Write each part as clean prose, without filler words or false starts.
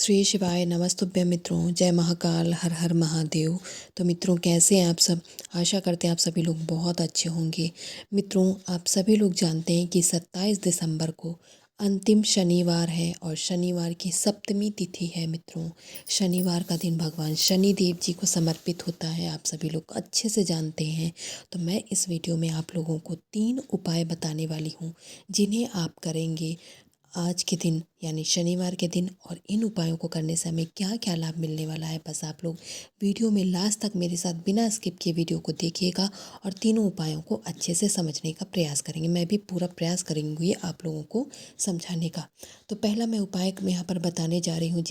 श्री शिवाय नमस्तुभ्यं मित्रों, जय महाकाल, हर हर महादेव। तो मित्रों, कैसे हैं आप सब? आशा करते हैं आप सभी लोग बहुत अच्छे होंगे। मित्रों, आप सभी लोग जानते हैं कि 27 दिसंबर को अंतिम शनिवार है और शनिवार की सप्तमी तिथि है। मित्रों, शनिवार का दिन भगवान शनि देव जी को समर्पित होता है, आप सभी लोग अच्छे से जानते हैं। तो मैं इस वीडियो में आप लोगों को 3 उपाय बताने वाली हूँ, जिन्हें आप करेंगे आज के दिन यानी शनिवार के दिन। और इन उपायों को करने से हमें क्या क्या लाभ मिलने वाला है, बस आप लोग वीडियो में लास्ट तक मेरे साथ बिना स्किप किए वीडियो को देखिएगा और तीनों उपायों को अच्छे से समझने का प्रयास करेंगे। मैं भी पूरा प्रयास करूँगी आप लोगों को समझाने का। तो पहला मैं उपाय यहाँ पर बताने जा रही हूँ,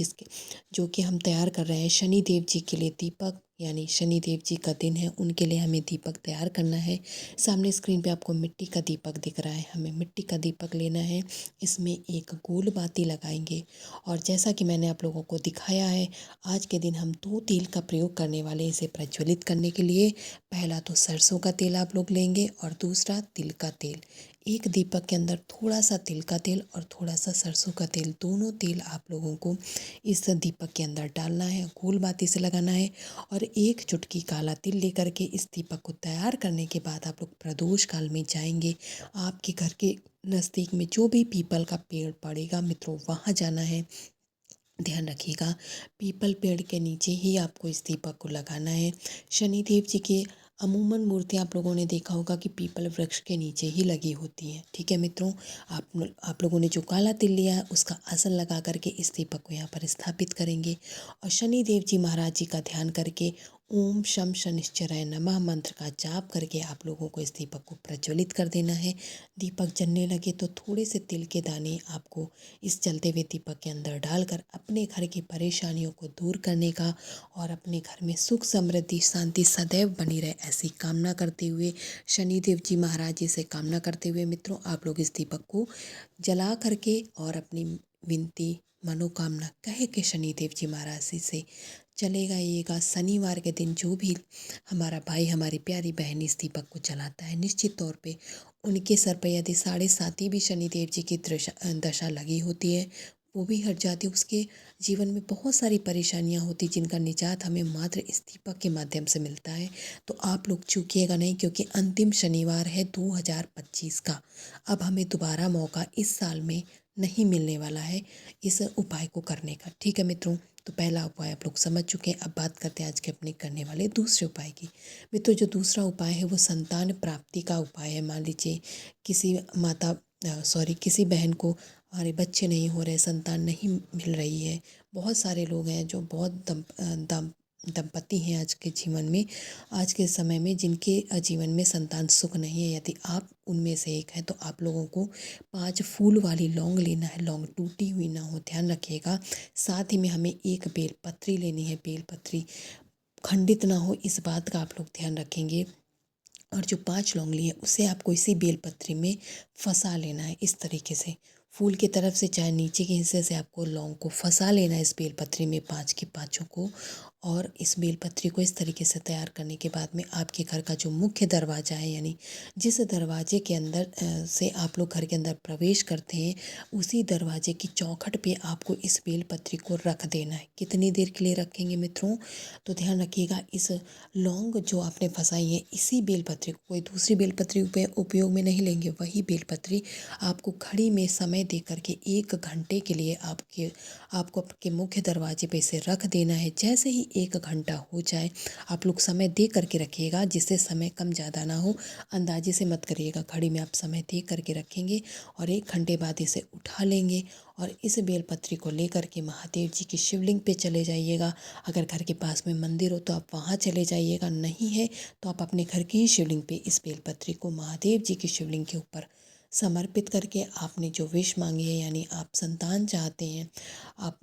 जो कि हम तैयार कर रहे हैं शनि देव जी के लिए। दीपक यानी शनि देव जी का दिन है, उनके लिए हमें दीपक तैयार करना है। सामने स्क्रीन पे आपको मिट्टी का दीपक दिख रहा है, हमें मिट्टी का दीपक लेना है। इसमें एक गोल बाती लगाएंगे और जैसा कि मैंने आप लोगों को दिखाया है, आज के दिन हम 2 तेल का प्रयोग करने वाले इसे प्रज्वलित करने के लिए। पहला तो सरसों का तेल आप लोग लेंगे और दूसरा तिल का तेल। एक दीपक के अंदर थोड़ा सा तिल का तेल और थोड़ा सा सरसों का तेल, दोनों तेल आप लोगों को इस दीपक के अंदर डालना है, गोल बाती से लगाना है। और एक चुटकी काला तिल लेकर के इस दीपक को तैयार करने के बाद आप लोग प्रदोष काल में जाएंगे। आपके घर के नज़दीक में जो भी पीपल का पेड़ पड़ेगा मित्रों, वहाँ जाना है। ध्यान रखिएगा, पीपल पेड़ के नीचे ही आपको इस दीपक को लगाना है। शनि देव जी के अमूमन मूर्तियाँ आप लोगों ने देखा होगा कि पीपल वृक्ष के नीचे ही लगी होती हैं। ठीक है मित्रों, आप लोगों ने जो काला तिल लिया है उसका आसन लगा करके इस दीपक को यहाँ पर स्थापित करेंगे और शनि देव जी महाराज जी का ध्यान करके ओम शम शनिश्चराय नमः मंत्र का जाप करके आप लोगों को इस दीपक को प्रज्वलित कर देना है। दीपक जलने लगे तो थोड़े से तिल के दाने आपको इस जलते हुए दीपक के अंदर डालकर अपने घर की परेशानियों को दूर करने का और अपने घर में सुख समृद्धि शांति सदैव बनी रहे, ऐसी कामना करते हुए शनिदेव जी महाराज जी से कामना करते हुए मित्रों, आप लोग इस दीपक को जला करके और अपनी विनती मनोकामना कह के शनिदेव जी महाराज जी से चले जाइएगा। शनिवार के दिन जो भी हमारा भाई हमारी प्यारी बहन इस दीपक को जलाता है, निश्चित तौर पे उनके सर पर यदि 7.5 भी शनिदेव जी की दशा लगी होती है, वो भी हट जाती है। उसके जीवन में बहुत सारी परेशानियां होती जिनका निजात हमें मात्र इस दीपक के माध्यम से मिलता है। तो आप लोग चूकिएगा नहीं, क्योंकि अंतिम शनिवार है 2025 का। अब हमें दोबारा मौका इस साल में नहीं मिलने वाला है इस उपाय को करने का। ठीक है मित्रों, तो पहला उपाय आप लोग समझ चुके हैं। अब बात करते हैं आज के अपने करने वाले दूसरे उपाय की। मित्रों, जो दूसरा उपाय है वो संतान प्राप्ति का उपाय है। मान लीजिए किसी किसी बहन को हमारे बच्चे नहीं हो रहे, संतान नहीं मिल रही है। बहुत सारे लोग हैं जो बहुत दंपति हैं आज के जीवन में, आज के समय में, जिनके जीवन में संतान सुख नहीं है। यदि आप उनमें से एक हैं तो आप लोगों को 5 फूल वाली लौंग लेना है। लौंग टूटी हुई ना हो, ध्यान रखिएगा। साथ ही में हमें एक बेलपत्री लेनी है, बेलपत्री खंडित ना हो, इस बात का आप लोग ध्यान रखेंगे। और जो 5 लौंग लिए उसे आपको इसी बेलपत्री में फंसा लेना है। इस तरीके से फूल की तरफ से चाहे नीचे के हिस्से से आपको लौंग को फंसा लेना है इस बेलपत्री में, 5 की पाँचों को। और इस बेलपत्री को इस तरीके से तैयार करने के बाद में आपके घर का जो मुख्य दरवाज़ा है, यानी जिस दरवाजे के अंदर से आप लोग घर के अंदर प्रवेश करते हैं, उसी दरवाजे की चौखट पे आपको इस बेलपत्री को रख देना है। कितनी देर के लिए रखेंगे मित्रों? तो ध्यान रखिएगा, इस लौंग जो आपने फंसाई है इसी बेलपत्री को, कोई दूसरी बेलपत्री उपयोग में नहीं लेंगे। वही बेलपत्री आपको घड़ी में समय दे करके 1 घंटे के लिए आपको आपके मुख्य दरवाजे पे से रख देना है। जैसे ही 1 घंटा हो जाए, आप लोग समय दे करके रखिएगा, जिससे समय कम ज़्यादा ना हो। अंदाजे से मत करिएगा, घड़ी में आप समय दे करके रखेंगे और 1 घंटे बाद इसे उठा लेंगे और इस बेलपत्री को लेकर के महादेव जी की शिवलिंग पे चले जाइएगा। अगर घर के पास में मंदिर हो तो आप वहाँ चले जाइएगा, नहीं है तो आप अपने घर की ही शिवलिंग पे इस बेलपत्री को महादेव जी की शिवलिंग के ऊपर समर्पित करके आपने जो विश मांगी है, यानी आप संतान चाहते हैं, आप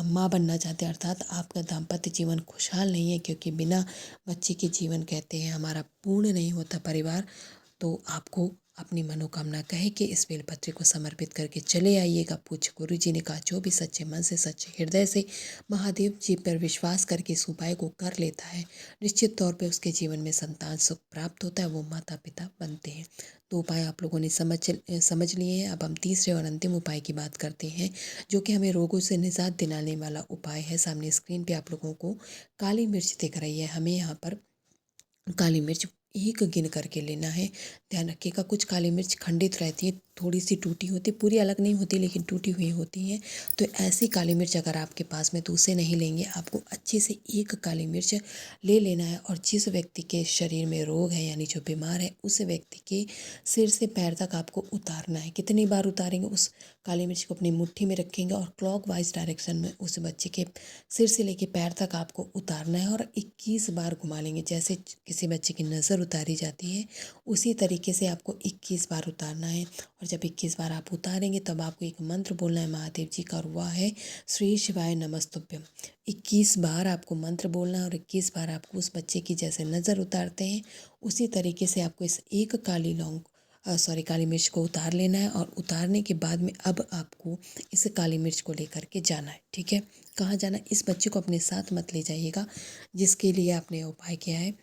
माँ बनना चाहते हैं, अर्थात आपका दाम्पत्य जीवन खुशहाल नहीं है, क्योंकि बिना बच्चे के जीवन कहते हैं हमारा पूर्ण नहीं होता परिवार। तो आपको अपनी मनोकामना कह के इस बेलपत्र को समर्पित करके चले आइएगा। पूज्य गुरु जी ने कहा जो भी सच्चे मन से सच्चे हृदय से महादेव जी पर विश्वास करके इस उपाय को कर लेता है, निश्चित तौर पे उसके जीवन में संतान सुख प्राप्त होता है, वो माता पिता बनते हैं। तो उपाय आप लोगों ने समझ लिए हैं। अब हम तीसरे और अंतिम उपाय की बात करते हैं, जो कि हमें रोगों से निजात दिलाने वाला उपाय है। सामने स्क्रीन पे आप लोगों को काली मिर्च दिख रही है। हमें यहाँ पर काली मिर्च एक गिन करके लेना है। ध्यान रखिएगा, कुछ काली मिर्च खंडित रहती है, थोड़ी सी टूटी होती, पूरी अलग नहीं होती लेकिन टूटी हुई होती हैं। तो ऐसी काली मिर्च अगर आपके पास में, तो उसे नहीं लेंगे, आपको अच्छे से एक काली मिर्च ले लेना है। और जिस व्यक्ति के शरीर में रोग है यानी जो बीमार है, उस व्यक्ति के सिर से पैर तक आपको उतारना है। कितनी बार उतारेंगे, उस काली मिर्च को अपनी मुट्ठी में रखेंगे और क्लॉकवाइज डायरेक्शन में उस बच्चे के सिर से लेके पैर तक आपको उतारना है और 21 बार घुमा लेंगे। जैसे किसी बच्चे की नज़र उतारी जाती है, उसी तरीके से आपको 21 बार उतारना है। और जब 21 बार आप उतारेंगे तब आपको एक मंत्र बोलना है महादेव जी का, और वह है श्री शिवाय नमस्तुभ्यम। 21 बार आपको मंत्र बोलना है और 21 बार आपको उस बच्चे की जैसे नज़र उतारते हैं उसी तरीके से आपको इस एक काली मिर्च को उतार लेना है। और उतारने के बाद में अब आपको इस काली मिर्च को लेकर के जाना है। ठीक है, कहाँ जाना, इस बच्चे को अपने साथ मत ले जाइएगा जिसके लिए आपने उपाय किया है।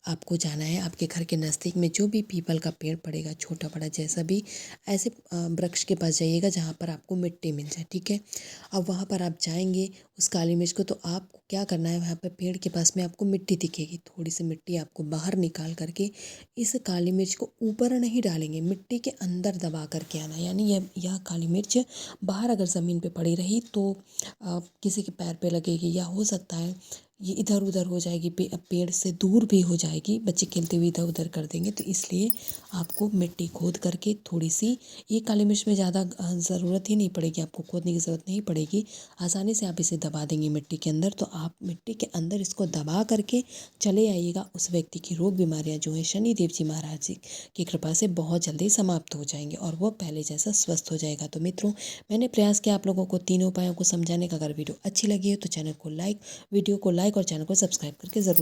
आपको जाना है आपके घर के नज़दीक में जो भी पीपल का पेड़ पड़ेगा, छोटा बड़ा जैसा भी, ऐसे वृक्ष के पास जाइएगा जहाँ पर आपको मिट्टी मिल जाए। ठीक है, अब वहाँ पर आप जाएंगे उस काली मिर्च को, तो आपको क्या करना है, वहाँ पर पेड़ के पास में आपको मिट्टी दिखेगी, थोड़ी सी मिट्टी आपको बाहर निकाल करके इस काली मिर्च को ऊपर नहीं डालेंगे, मिट्टी के अंदर दबा करके आना। यानी यह काली मिर्च बाहर अगर ज़मीन पे पड़ी रही तो किसी के पैर पे लगेगी, या हो सकता है ये इधर उधर हो जाएगी, पेड़ से दूर भी हो जाएगी, बच्चे खेलते हुए इधर उधर कर देंगे। तो इसलिए आपको मिट्टी खोद करके थोड़ी सी, ये काली मिर्च में ज़्यादा ज़रूरत ही नहीं पड़ेगी, आपको खोदने की ज़रूरत नहीं पड़ेगी, आसानी से आप इसे दबा देंगे मिट्टी के अंदर। तो आप मिट्टी के अंदर इसको दबा करके चले आइएगा, उस व्यक्ति की रोग बीमारियाँ जो हैं शनि देव जी महाराज जी की कृपा से बहुत जल्दी समाप्त हो जाएंगे और वह पहले जैसा स्वस्थ हो जाएगा। तो मित्रों, मैंने प्रयास किया आप लोगों को तीनों उपायों को समझाने का। अगर वीडियो अच्छी लगी है तो वीडियो को लाइक और चैनल को सब्सक्राइब करके ज़रूर